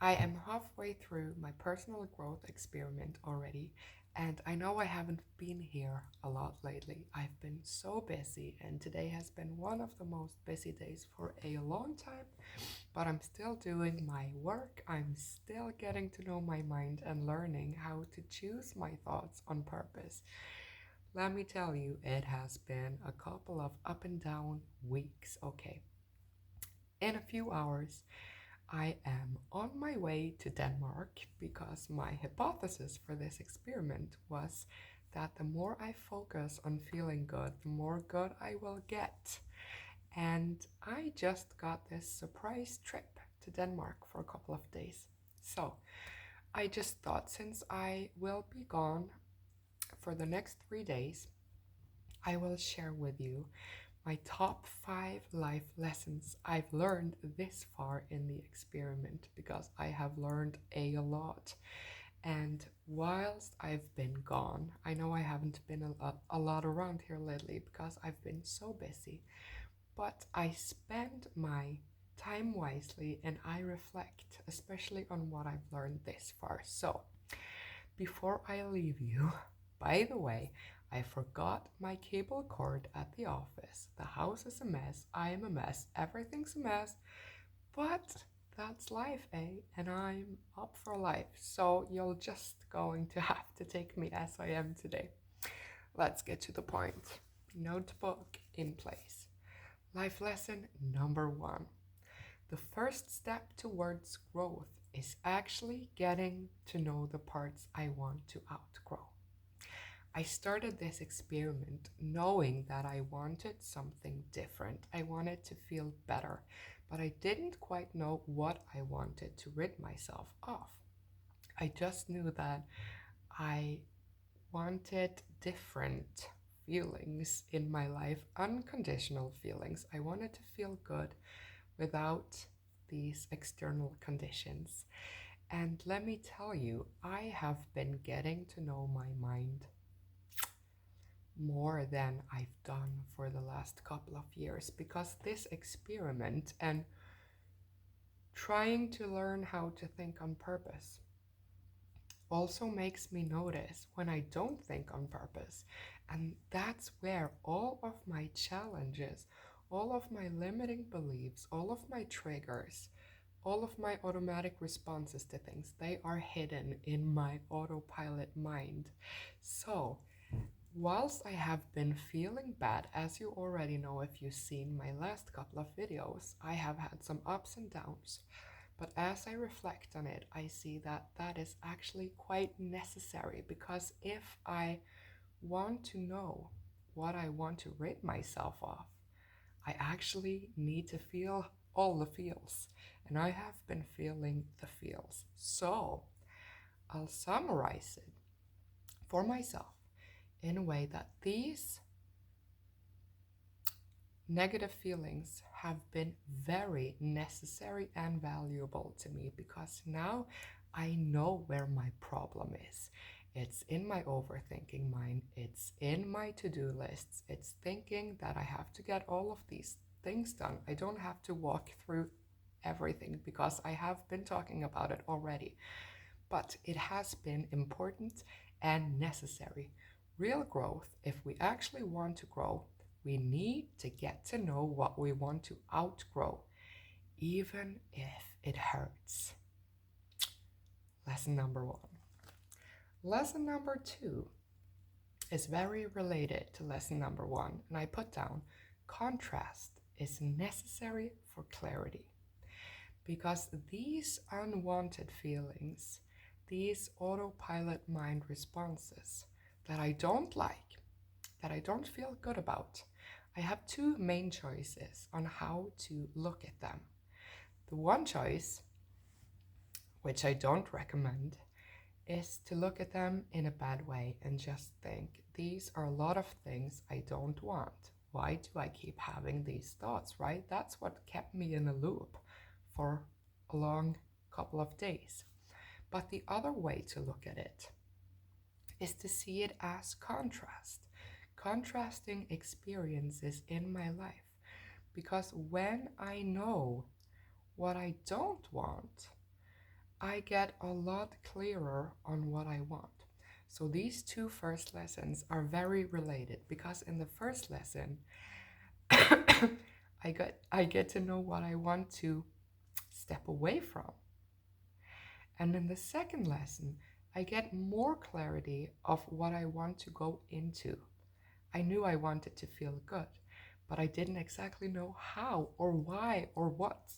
I am halfway through my personal growth experiment already, and I know I haven't been here a lot lately. I've been so busy, and today has been one of the most busy days for a long time, but I'm still doing my work. I'm still getting to know my mind and learning how to choose my thoughts on purpose. Let me tell you, it has been a couple of up and down weeks. Okay, in a few hours, I am on my way to Denmark because my hypothesis for this experiment was that the more I focus on feeling good, the more good I will get. And I just got this surprise trip to Denmark for a couple of days. So I just thought since I will be gone for the next 3 days, I will share with you my top 5 life lessons I've learned this far in the experiment because I have learned a lot. And whilst I've been gone, I know I haven't been a lot around here lately because I've been so busy, but I spend my time wisely and I reflect, especially on what I've learned this far. So, before I leave you, by the way, I forgot my cable cord at the office. The house is a mess. I am a mess. Everything's a mess. But that's life, eh? And I'm up for life. So you're just going to have to take me as I am today. Let's get to the point. Notebook in place. Life lesson number 1. The first step towards growth is actually getting to know the parts I want to outgrow. I started this experiment knowing that I wanted something different. I wanted to feel better, but I didn't quite know what I wanted to rid myself of. I just knew that I wanted different feelings in my life, unconditional feelings. I wanted to feel good without these external conditions. And let me tell you, I have been getting to know my mind more than I've done for the last couple of years because this experiment and trying to learn how to think on purpose also makes me notice when I don't think on purpose. And that's where all of my challenges, all of my limiting beliefs, all of my triggers, all of my automatic responses to things, they are hidden in my autopilot mind. So, whilst I have been feeling bad, as you already know if you've seen my last couple of videos, I have had some ups and downs. But as I reflect on it, I see that that is actually quite necessary because if I want to know what I want to rid myself of, I actually need to feel all the feels. And I have been feeling the feels. So I'll summarize it for myself in a way that these negative feelings have been very necessary and valuable to me because now I know where my problem is. It's in my overthinking mind, it's in my to do lists, it's thinking that I have to get all of these things done. I don't have to walk through everything because I have been talking about it already. But it has been important and necessary. Real growth, if we actually want to grow, we need to get to know what we want to outgrow, even if it hurts. Lesson number 1. Lesson number 2 is very related to lesson number 1, and I put down contrast is necessary for clarity. Because these unwanted feelings, these autopilot mind responses that I don't like, that I don't feel good about, I have 2 main choices on how to look at them. The one choice, which I don't recommend, is to look at them in a bad way and just think, these are a lot of things I don't want. Why do I keep having these thoughts, right? That's what kept me in a loop for a long couple of days. But the other way to look at it is to see it as contrast, contrasting experiences in my life. Because when I know what I don't want, I get a lot clearer on what I want. So these two first lessons are very related because in the first lesson, I get to know what I want to step away from. And in the second lesson, I get more clarity of what I want to go into. I knew I wanted to feel good, but I didn't exactly know how or why or what.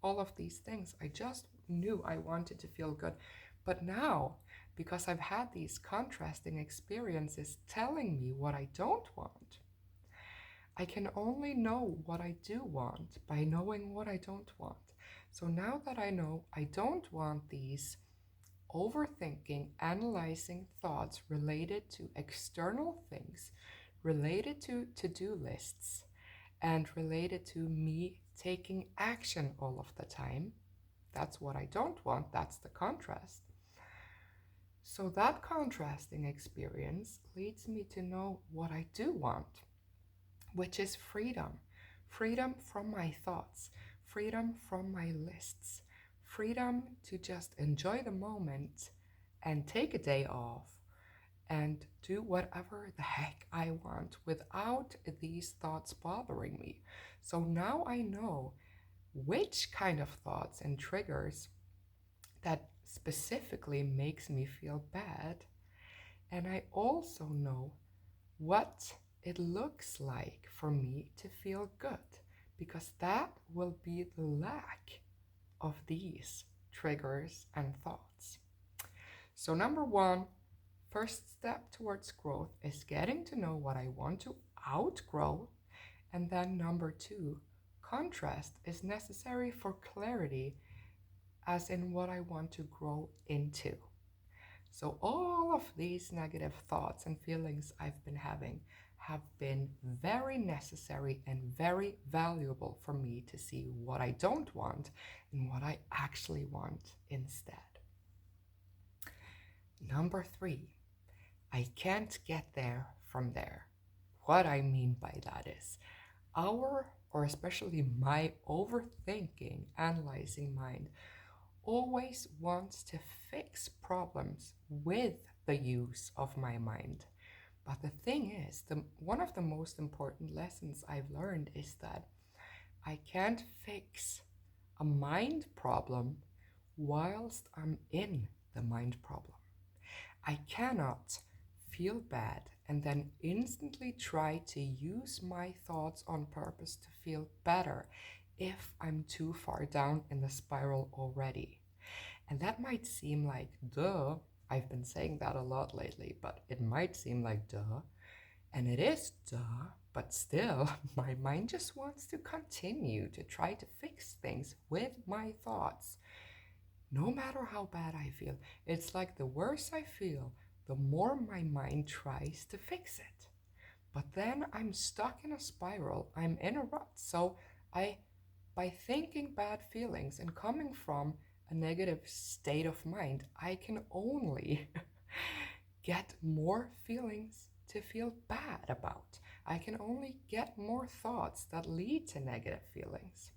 All of these things. I just knew I wanted to feel good. But now, because I've had these contrasting experiences telling me what I don't want, I can only know what I do want by knowing what I don't want. So now that I know I don't want these overthinking, analyzing thoughts related to external things, related to to do lists, and related to me taking action all of the time. That's what I don't want, that's the contrast. So, that contrasting experience leads me to know what I do want, which is freedom. Freedom from my thoughts, freedom from my lists, freedom to just enjoy the moment and take a day off and do whatever the heck I want without these thoughts bothering me. So now I know which kind of thoughts and triggers that specifically makes me feel bad. And I also know what it looks like for me to feel good, because that will be the lack of these triggers and thoughts. So, number one, first step towards growth is getting to know what I want to outgrow. And then, number two, contrast is necessary for clarity, as in what I want to grow into. So, all of these negative thoughts and feelings I've been having have been very necessary and very valuable for me to see what I don't want and what I actually want instead. Number three, I can't get there from there. What I mean by that is or especially my overthinking, analyzing mind always wants to fix problems with the use of my mind. But the thing is, one of the most important lessons I've learned is that I can't fix a mind problem whilst I'm in the mind problem. I cannot feel bad and then instantly try to use my thoughts on purpose to feel better if I'm too far down in the spiral already. And that might seem like duh. I've been saying that a lot lately, but it might seem like duh. And it is duh, but still, my mind just wants to continue to try to fix things with my thoughts. No matter how bad I feel, it's like the worse I feel, the more my mind tries to fix it. But then I'm stuck in a spiral, I'm in a rut. So by thinking bad feelings and coming from a negative state of mind, I can only get more feelings to feel bad about. I can only get more thoughts that lead to negative feelings.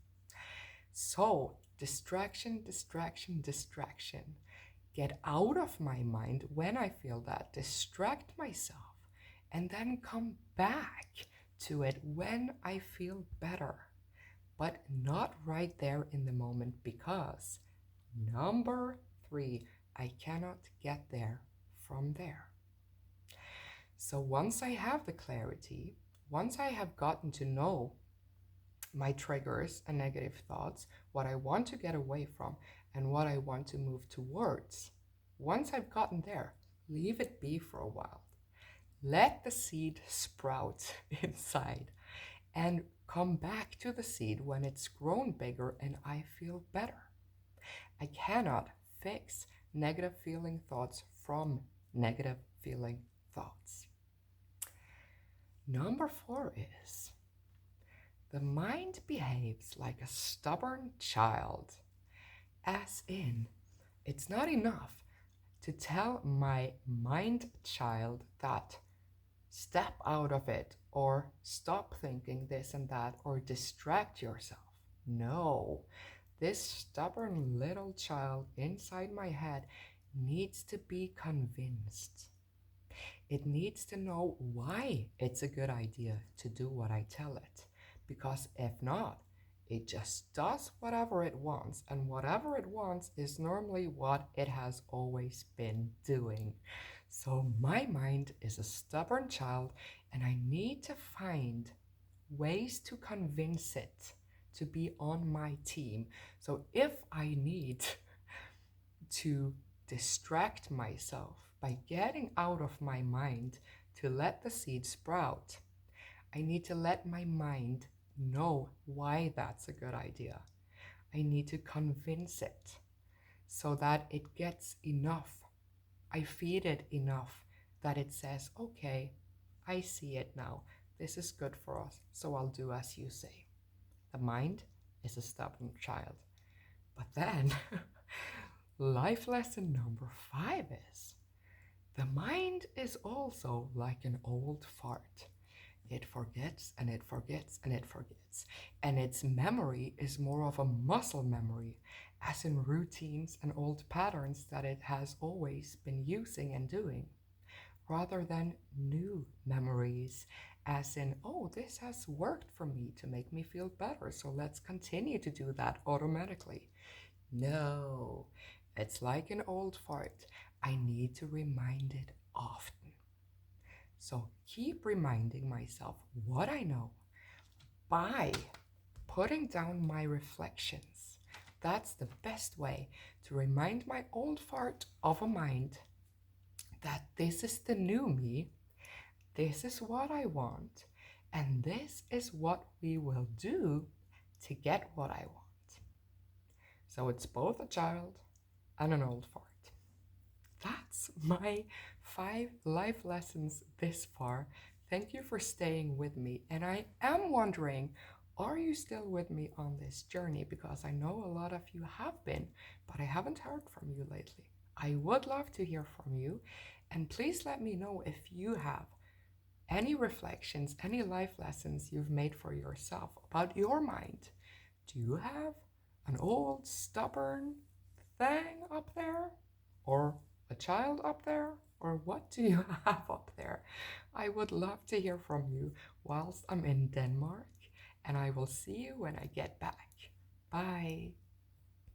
So, distraction, distraction, distraction. Get out of my mind when I feel that, distract myself, and then come back to it when I feel better. But not right there in the moment, because number three, I cannot get there from there. So once I have the clarity, once I have gotten to know my triggers and negative thoughts, what I want to get away from, and what I want to move towards, once I've gotten there, leave it be for a while. Let the seed sprout inside and come back to the seed when it's grown bigger and I feel better. I cannot fix negative feeling thoughts from negative feeling thoughts. Number four is the mind behaves like a stubborn child, as in, it's not enough to tell my mind child that step out of it or stop thinking this and that or distract yourself. No, This stubborn little child inside my head needs to be convinced. It needs to know why it's a good idea to do what I tell it. Because if not, it just does whatever it wants, and whatever it wants is normally what it has always been doing. So my mind is a stubborn child, and I need to find ways to convince it to be on my team. So if I need to distract myself by getting out of my mind to let the seed sprout, I need to let my mind know why that's a good idea. I need to convince it so that it gets enough. I feed it enough that it says, okay, I see it now. This is good for us, so I'll do as you say. The mind is a stubborn child. But then, life lesson number 5 is the mind is also like an old fart. It forgets and it forgets and it forgets. And its memory is more of a muscle memory, as in routines and old patterns that it has always been using and doing, rather than new memories, as in, oh, this has worked for me to make me feel better, so let's continue to do that automatically. No, it's like an old fart. I need to remind it often. So keep reminding myself what I know by putting down my reflections. That's the best way to remind my old fart of a mind that this is the new me, this is what I want, and this is what we will do to get what I want. So it's both a child and an old fart. That's my 5 life lessons this far. Thank you for staying with me. And I am wondering, are you still with me on this journey? Because I know a lot of you have been, but I haven't heard from you lately. I would love to hear from you. And please let me know if you have any reflections, any life lessons you've made for yourself about your mind. Do you have an old stubborn thing up there? Or a child up there? Or what do you have up there? I would love to hear from you whilst I'm in Denmark, and I will see you when I get back. Bye.